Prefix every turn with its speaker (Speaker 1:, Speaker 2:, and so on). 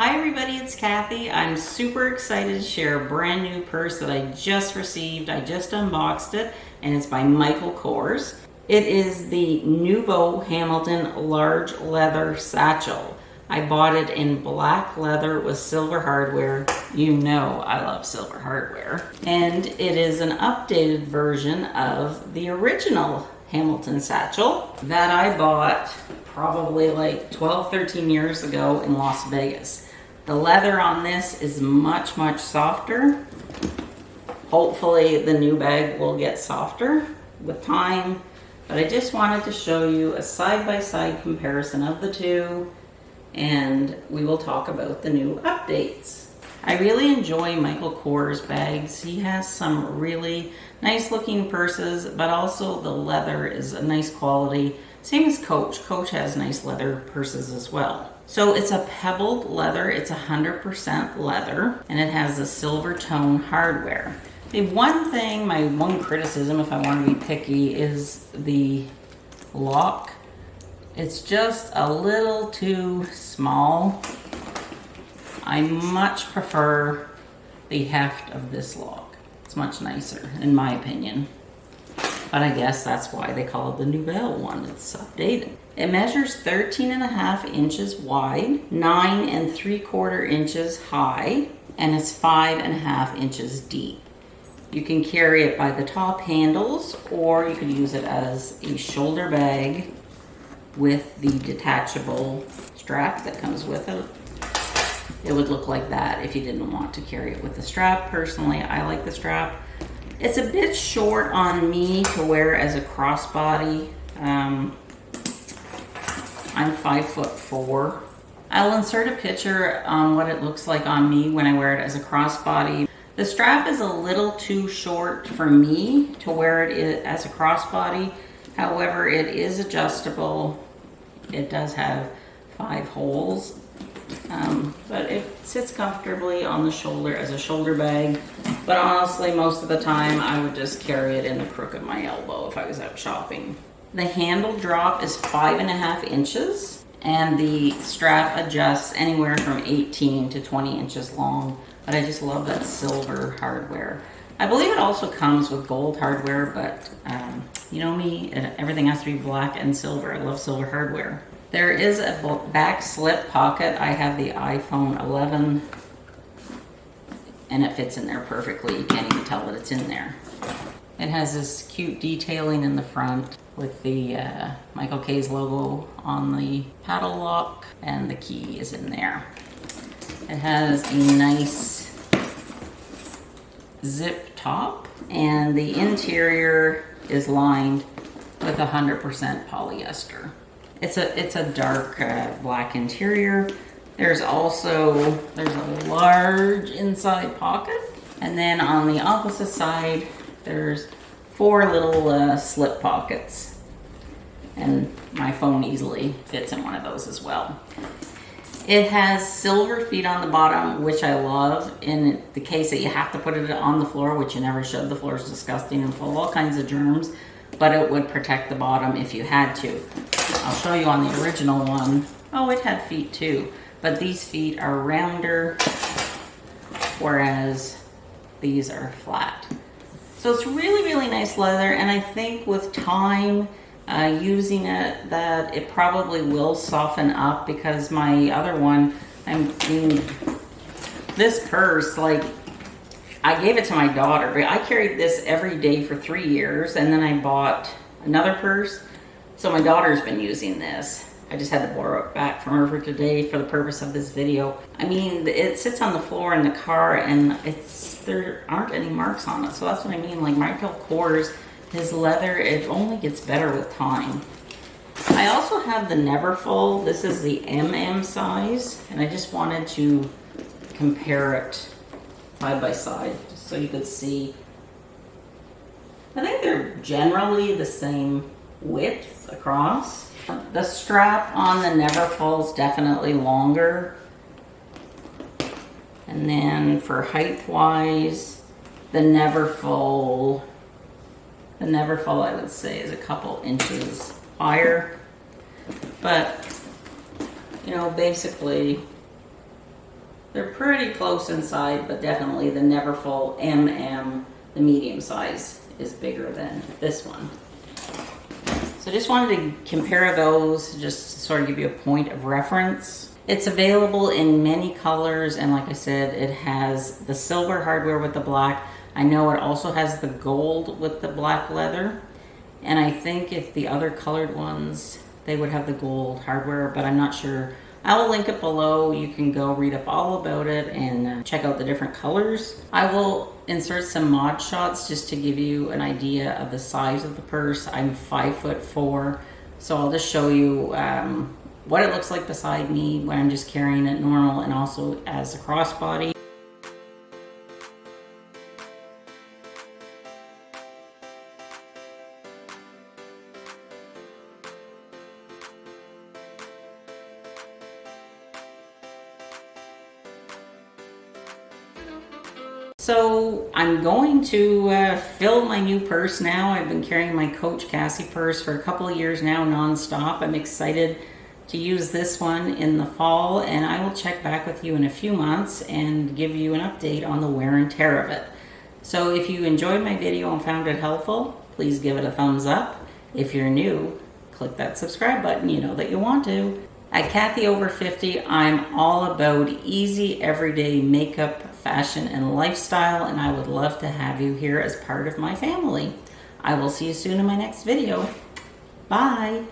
Speaker 1: Hi everybody, it's Cathy. I'm super excited to share a brand new purse that I just received. I just unboxed it and it's by Michael Kors. It is the Nouveau Hamilton large leather satchel. I bought it in black leather with silver hardware. You know I love silver hardware. And it is an updated version of the original Hamilton satchel that I bought probably like 12, 13 years ago in Las Vegas. The leather on this is much, much softer. Hopefully the new bag will get softer with time, but I just wanted to show you a side-by-side comparison of the two, and we will talk about the new updates. I really enjoy Michael Kors bags. He has some really nice looking purses, but also the leather is a nice quality. Same as Coach. Coach has nice leather purses as well. So it's a pebbled leather. It's 100% leather, and it has a silver tone hardware. The one thing, my one criticism, if I want to be picky, is the lock. It's just a little too small. I much prefer the heft of this lock. It's much nicer, in my opinion. But I guess that's why they call it the Nouveau one. It's updated. It measures 13.5 inches wide, 9 3/4 inches high, and it's 5.5 inches deep. You can carry it by the top handles, or you could use it as a shoulder bag with the detachable strap that comes with it. It would look like that if you didn't want to carry it with the strap. Personally, I like the strap. It's a bit short on me to wear as a crossbody. I'm 5'4". I'll insert a picture on what it looks like on me when I wear it as a crossbody. The strap is a little too short for me to wear it as a crossbody. However, it is adjustable. It does have 5 holes. But it sits comfortably on the shoulder as a shoulder bag. But honestly, most of the time, I would just carry it in the crook of my elbow if I was out shopping. The handle drop is 5.5 inches, and the strap adjusts anywhere from 18 to 20 inches long. But I just love that silver hardware. I believe it also comes with gold hardware, but you know me, everything has to be black and silver. I love silver hardware. There is a back slip pocket. I have the iPhone 11 and it fits in there perfectly. You can't even tell that it's in there. It has this cute detailing in the front with the Michael K's logo on the paddle lock, and the key is in there. It has a nice zip top, and the interior is lined with 100% polyester. It's a dark black interior. There's a large inside pocket, and then on the opposite side there's 4 little slip pockets, and my phone easily fits in one of those as well. It has silver feet on the bottom, which I love, in the case that you have to put it on the floor, which you never should. The floor is disgusting and full of all kinds of germs, but it would protect the bottom if you had to. I'll show you on the original one. Oh, it had feet too, but these feet are rounder, whereas these are flat. So it's really, really nice leather, and I think with time using it, that it probably will soften up, because my other one, this purse, like, I gave it to my daughter. I carried this every day for 3 years, and then I bought another purse. So my daughter's been using this. I just had to borrow it back from her for today for the purpose of this video. I mean, it sits on the floor in the car, and there aren't any marks on it. So that's what I mean. Like Michael Kors, his leather, it only gets better with time. I also have the Neverfull. This is the MM size, and I just wanted to compare it side by side, just so you could see. I think they're generally the same width across. The strap on the Neverfull is definitely longer. And then for height wise, the Neverfull I would say is a couple inches higher. But, you know, basically They're pretty close inside, but definitely the Neverfull MM, the medium size, is bigger than this one. So just wanted to compare those, just to sort of give you a point of reference. It's available in many colors, and like I said, it has the silver hardware with the black. I know it also has the gold with the black leather, and I think if the other colored ones, they would have the gold hardware, but I'm not sure. I will link it below. You can go read up all about it and check out the different colors. I will insert some mod shots just to give you an idea of the size of the purse. I'm 5'4", so I'll just show you what it looks like beside me when I'm just carrying it normal and also as a crossbody. So I'm going to fill my new purse now. I've been carrying my Coach Cathy purse for a couple of years now non-stop. I'm excited to use this one in the fall, and I will check back with you in a few months and give you an update on the wear and tear of it. So if you enjoyed my video and found it helpful, please give it a thumbs up. If you're new, click that subscribe button. You know that you want to. At Cathy Over 50, I'm all about easy, everyday makeup, fashion, and lifestyle, and I would love to have you here as part of my family. I will see you soon in my next video. Bye!